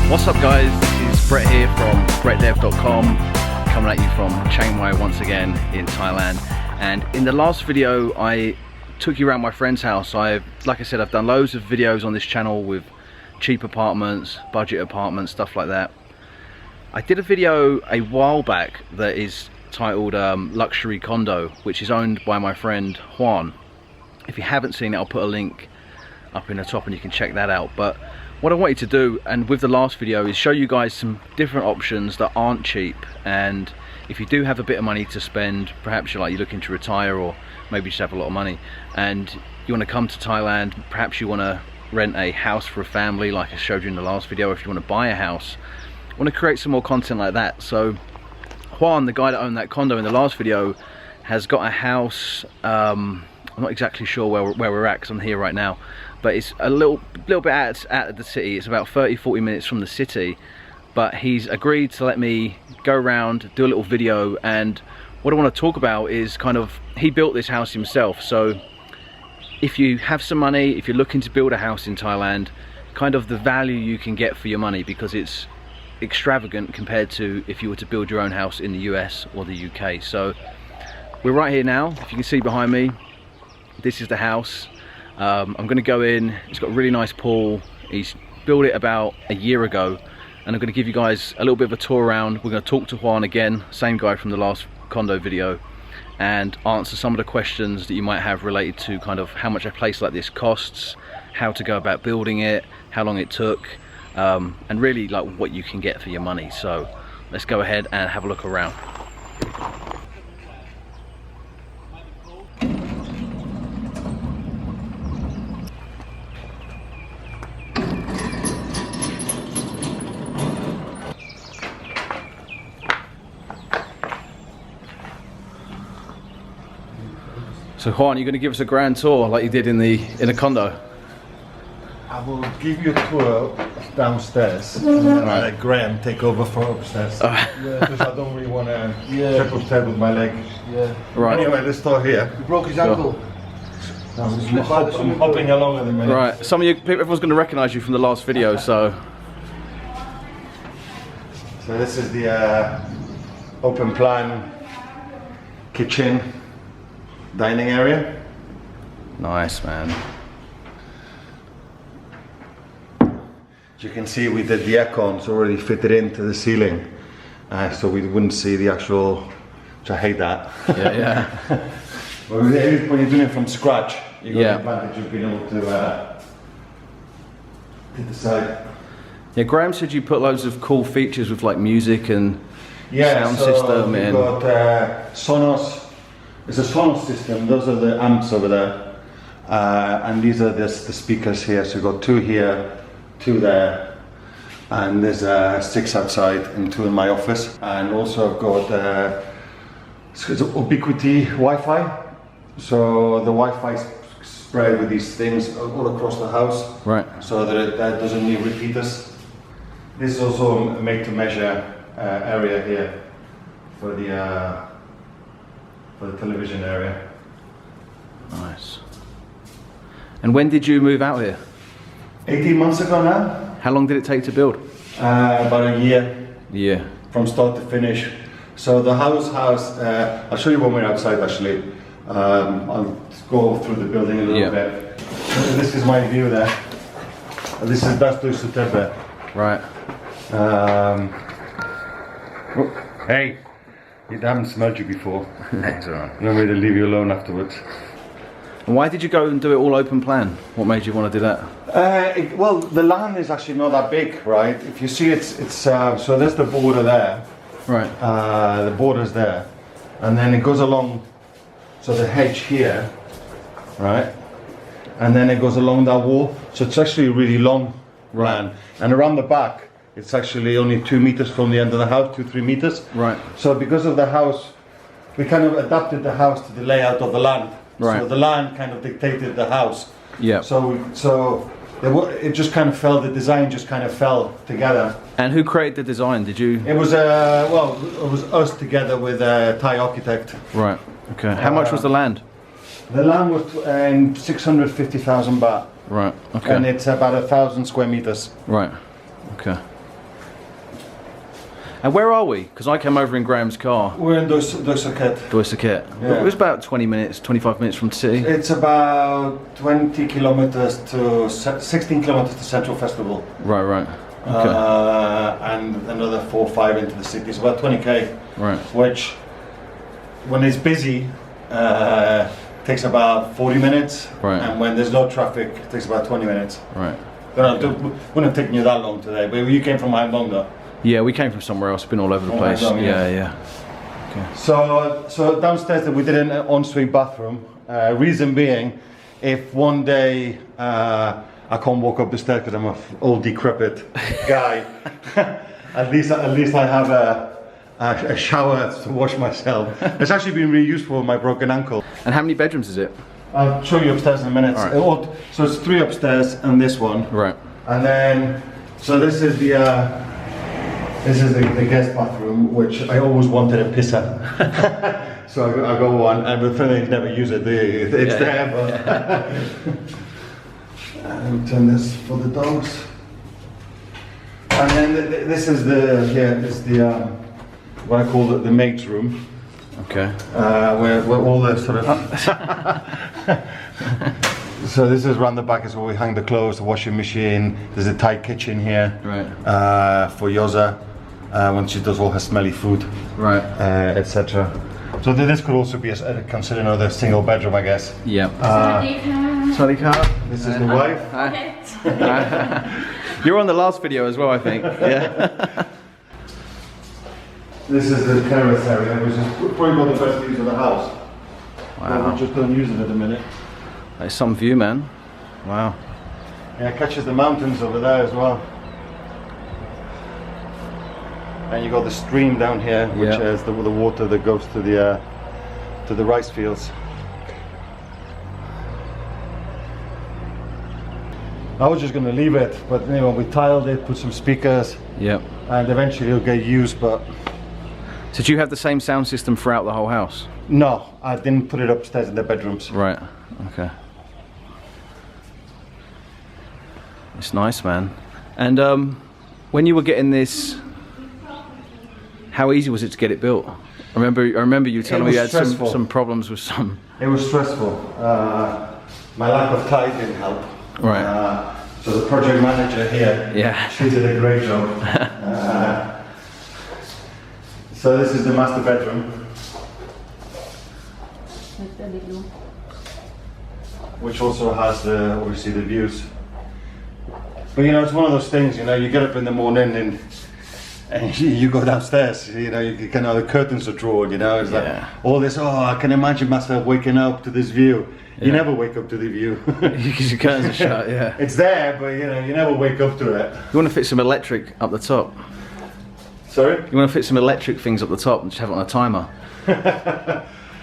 What's up guys, this is Brett here from brettdev.com, coming at you from Chiang Mai once again in Thailand. And in the last video I took you around my friend's house. Like I said, I've done loads of videos on this channel with cheap apartments, budget apartments, stuff like that. I did a video a while back that is titled Luxury Condo, which is owned by my friend Juan. If you haven't seen it, I'll put a link up in the top and you can check that out. But what I wanted to do, and with the last video, is show you guys some different options that aren't cheap. And if you do have a bit of money to spend, perhaps you're looking to retire, or maybe just have a lot of money and you want to come to Thailand, perhaps you want to rent a house for a family like I showed you in the last video, if you want to buy a house, I want to create some more content like that. So Juan, the guy that owned that condo in the last video, has got a house, I'm not exactly sure where we're at because I'm here right now, but it's a little bit out of the city. It's about 30-40 minutes from the city, but he's agreed to let me go around, do a little video. And what I want to talk about is kind of, he built this house himself. So if you have some money, if you're looking to build a house in Thailand, kind of the value you can get for your money, because it's extravagant compared to if you were to build your own house in the US or the UK. So we're right here now. If you can see behind me, this is the house. I'm going to go in. It's got a really nice pool. He's built it about a year ago, and I'm going to give you guys a little bit of a tour around. We're going to talk to Juan again, same guy from the last condo video, and answer some of the questions that you might have related to kind of how much a place like this costs, how to go about building it, how long it took, and really like what you can get for your money. So let's go ahead and have a look around. So Juan, you're going to give us a grand tour like you did in the condo? I will give you a tour downstairs, and then I'll let Graham take over for upstairs. Because I don't really want to check upstairs with my leg. Right. Anyway, let's start here. He broke his ankle. I'm hopping along at the minute. Right. Some of you, everyone's going to recognise you from the last video, so. So this is the open plan kitchen dining area. Nice, man. As you can see, we did the aircons already fitted into the ceiling, so we wouldn't see the actual, which I hate that. Yeah. But when you're doing it from scratch, you got the advantage of being able to decide. Yeah, Graham said you put loads of cool features with like music and sound system. We've got Sonos. It's a Sonos system. Those are the amps over there, and these are the speakers here. So we've got two here, two there, and there's 6 outside and 2 in my office. And also I've got it's ubiquity Wi-Fi. So the Wi-Fi is spread with these things all across the house, right? So that that doesn't need repeaters. This is also a made-to-measure area here for the television area. Nice. And when did you move out here? 18 months ago now. How long did it take to build? About a year. Yeah. From start to finish. So the house has, I'll show you when we're outside actually. I'll go through the building a little bit. So this is my view there. This is Doi Saket. Right. Hey, I haven't smelled you before. That's alright. You want me to leave you alone afterwards? And why did you go and do it all open plan? What made you want to do that? Well, the land is actually not that big, right? If you see it's so there's the border there. Right. The border's there. And then it goes along, so the hedge here, right? And then it goes along that wall. So it's actually a really long land. And around the back, it's actually only 2 meters from the end of the house, 2-3 meters. Right. So because of the house, we kind of adapted the house to the layout of the land. Right. So the land kind of dictated the house. Yeah. So it just kind of fell. The design just kind of fell together. And who created the design? Did you? It was it was us together with a Thai architect. Right. Okay. How much was the land? The land was 650,000 baht. Right. Okay. And it's about 1,000 square meters. Right. Okay. And where are we? Because I came over in Graham's car. We're in Doi Saket. Doi Saket. Yeah. It was about 20 minutes, 25 minutes from the city. It's about 20 kilometers to 16 kilometers to Central Festival. Right, right. Okay. And another 4 or 5 into the city. It's about 20k. Right. Which, when it's busy, takes about 40 minutes. Right. And when there's no traffic, it takes about 20 minutes. Right. Wouldn't have taken you that long today, but you came from Hong Kong though. Yeah, we came from somewhere else, been all over the place. Kong, yeah. Okay. So downstairs we did an ensuite bathroom. Reason being, if one day I can't walk up the stairs because I'm an old decrepit guy, at least I have a shower to wash myself. It's actually been really useful for my broken ankle. And how many bedrooms is it? I'll show you upstairs in a minute. Right. So it's 3 upstairs and this one. Right. And then, so this is the guest bathroom, which I always wanted a pisser. So I go one, and the thing is never use it. It's there, but. And turn this for the dogs. And then this is the what I call the maid's room. Okay. Where all the sort of. So this is around the back is where we hang the clothes, the washing machine. There's a Thai kitchen here. Right. For Yoza, when she does all her smelly food. Right. Etc. So this could also be considered another single bedroom, I guess. Yeah. Sawadee. This is the wife. Hi. You're on the last video as well, I think. Yeah. This is the terrace area, which is probably one of the best views of the house. Wow. But we just don't use it at the minute. That's some view, man. Wow. Yeah, it catches the mountains over there as well. And you got the stream down here, which is the water that goes to the rice fields. I was just going to leave it, but you know, we tiled it, put some speakers. Yep. And eventually it'll get used, but. So do you have the same sound system throughout the whole house? No, I didn't put it upstairs in the bedrooms. Right. Okay. It's nice, man. And when you were getting this, how easy was it to get it built? I remember you telling me you had some problems with some. It was stressful. My lack of Thai didn't help. Right. So the project manager here, she did a great job. So this is the master bedroom, which also has obviously the views. But you know, it's one of those things. You know, you get up in the morning and you go downstairs. You know, you kind of the curtains are drawn. You know, it's like all this. Oh, I can imagine myself waking up to this view. You never wake up to the view. Because your curtains are shut, yeah. It's there, but you know, you never wake up to it. You want to fit some electric up the top? Sorry? You want to fit some electric things up the top and just have it on a timer.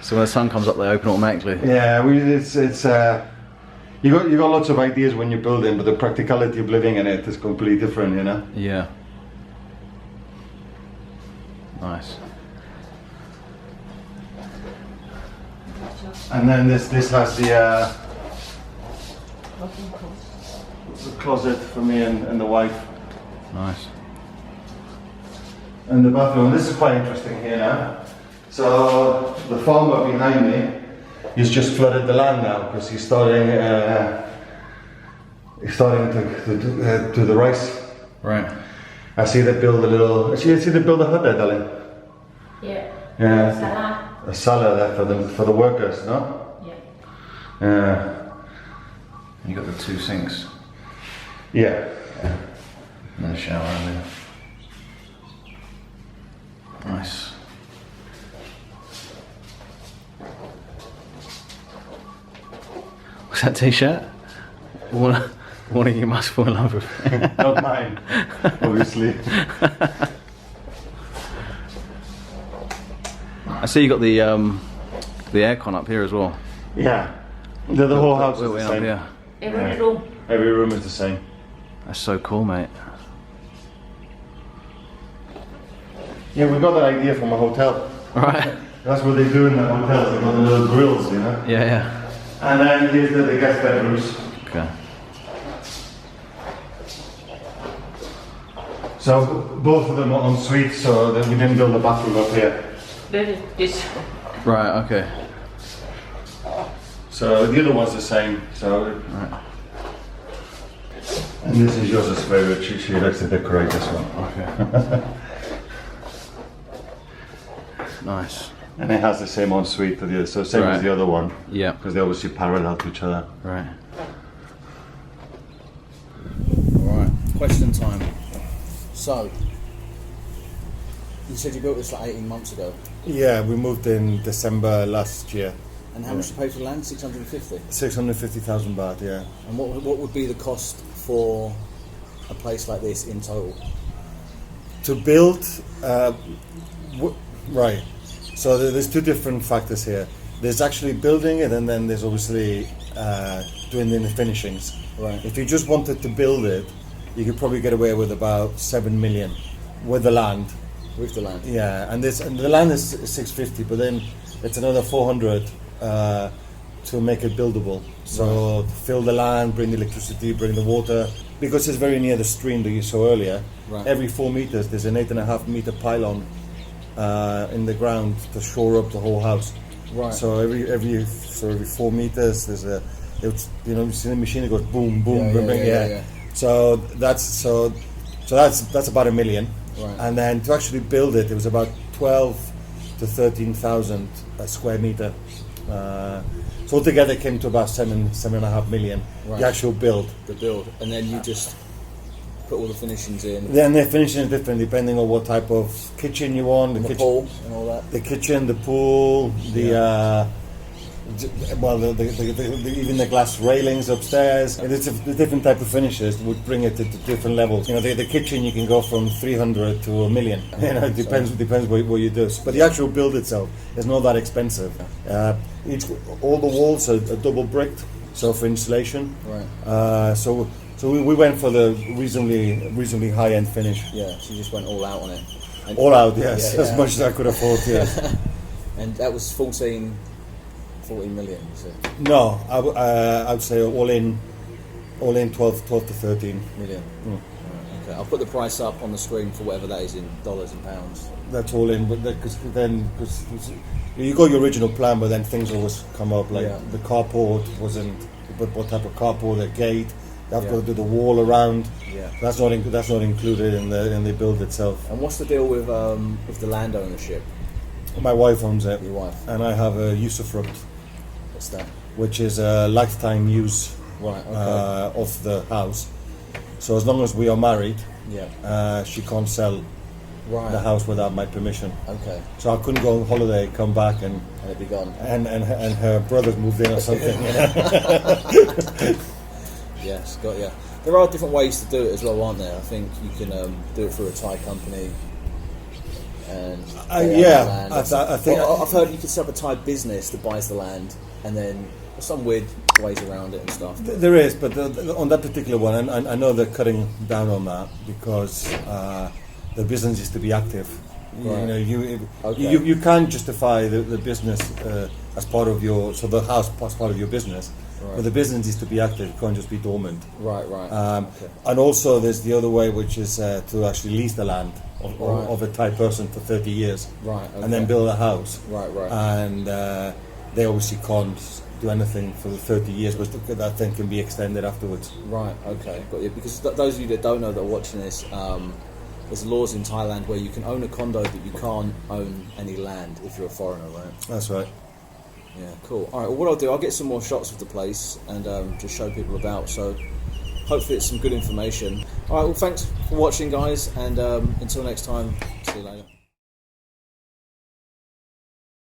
So when the sun comes up, they open automatically. Yeah, you got lots of ideas when you're building, but the practicality of living in it is completely different, you know? Yeah. Nice. And then this has the closet for me and the wife. Nice. And the bathroom. This is quite interesting here now. So the farmer behind me, he's just flooded the land now because he's starting to do the rice. Right. I see they build a little. I see they build a hut there, darling. Yeah. Yeah. A sala there for the workers, no? Yeah. Yeah. You got the 2 sinks. Yeah. And then a shower in there. Nice. What's that t-shirt? One of you must fall in love with. Not mine, obviously. I see you got the aircon up here as well. Yeah. The whole house is the same. Here. Every room. Every room is the same. That's so cool, mate. Yeah, we got that idea from a hotel. Right. That's what they do in the hotels. They got the little grills, you know. Yeah, yeah. And then here's the guest bedrooms. Okay. So both of them are en suite, so that we didn't build a bathroom up here. This. Right, okay. So the other one's the same. So, Right. and this is yours' favorite. She likes to decorate this one. Okay. Nice. And it has the same en suite to the other, so same Right. as the other one. Yeah. Because they obviously parallel to each other. Right. Alright, question time. So, you said you built this like 18 months ago. Yeah, we moved in December last year. And how much you pay for the land? 650? 650,000 baht, yeah. And what would be the cost for a place like this in total? To build, right. So there's two different factors here. There's actually building it, and then there's obviously doing the finishings. Right. If you just wanted to build it, you could probably get away with about 7 million with the land. With the land? Yeah, and the land is 650, but then it's another 400 to make it buildable. So to fill the land, bring the electricity, bring the water, because it's very near the stream that you saw earlier. Right. Every 4 meters, there's an 8.5 meter pylon in the ground to shore up the whole house. Right. So every 4 meters, there's a, it's, you know, you see the machine that goes boom, boom, boom, Yeah. So that's about 1 million. Right. And then to actually build it, it was about 12 to 13,000 a square meter. So altogether it came to about 7.5 million. Right. The actual build. The build. And then you just put all the finishings in. Then they're finishing it different depending on what type of kitchen you want. The kitchen, pool and all that. the kitchen, the pool, the even the glass railings upstairs. And it's the different type of finishes would bring it to different levels. You know, the kitchen you can go from 300 to 1 million. You know, it depends what you do. But the actual build itself is not that expensive. All the walls are double bricked, so for insulation. Right. So we went for the reasonably high end finish. Yeah, so you just went all out on it. And All out, yes, Yeah, as yeah. much as I could afford. Yes. And that was 14 million, you said? No, I would say all in 12 to 13. Million. Right, okay, I'll put the price up on the screen for whatever that is in dollars and pounds. That's all in, but because you got your original plan, but then things always come up. Like Yeah. the carport wasn't, but what type of carport, the gate. You've Yeah. got to do the wall around. Yeah. That's not included in the build itself. And what's the deal with the land ownership? My wife owns it, Your wife? and I have a usufruct, What's that? which is a lifetime use Right, okay. of the house. So as long as we are married, Yeah. she can't sell Right. the house without my permission. Okay. So I couldn't go on holiday, come back, and And it'd be gone. her brothers moved in or something. You know? Yes, got ya. There are different ways to do it as well, aren't there? I think you can do it through a Thai company. And they yeah, own the land. I think- Well, I've heard you can set up a Thai business that buys the land, and then there's some weird ways around it and stuff. There is, but on that particular one, and I know they're cutting down on that because the business is to be active. Right. You know, Okay. you can't justify the business as part of the house as part of your business. Right. But the business is to be active; it can't just be dormant. Right. Okay. And also, there's the other way, which is to actually lease the land Right. of a Thai person for 30 years, Right, and then okay. build a house. Right. And they obviously can't do anything for the 30 years, but that thing can be extended afterwards. Right, okay. Got you. Because those of you that don't know that are watching this, there's laws in Thailand where you can own a condo, but you can't own any land if you're a foreigner, right? That's right. Yeah, cool. All right, well, what I'll do, I'll get some more shots of the place and just show people about. So hopefully it's some good information. All right, well, thanks for watching, guys, and until next time, see you later.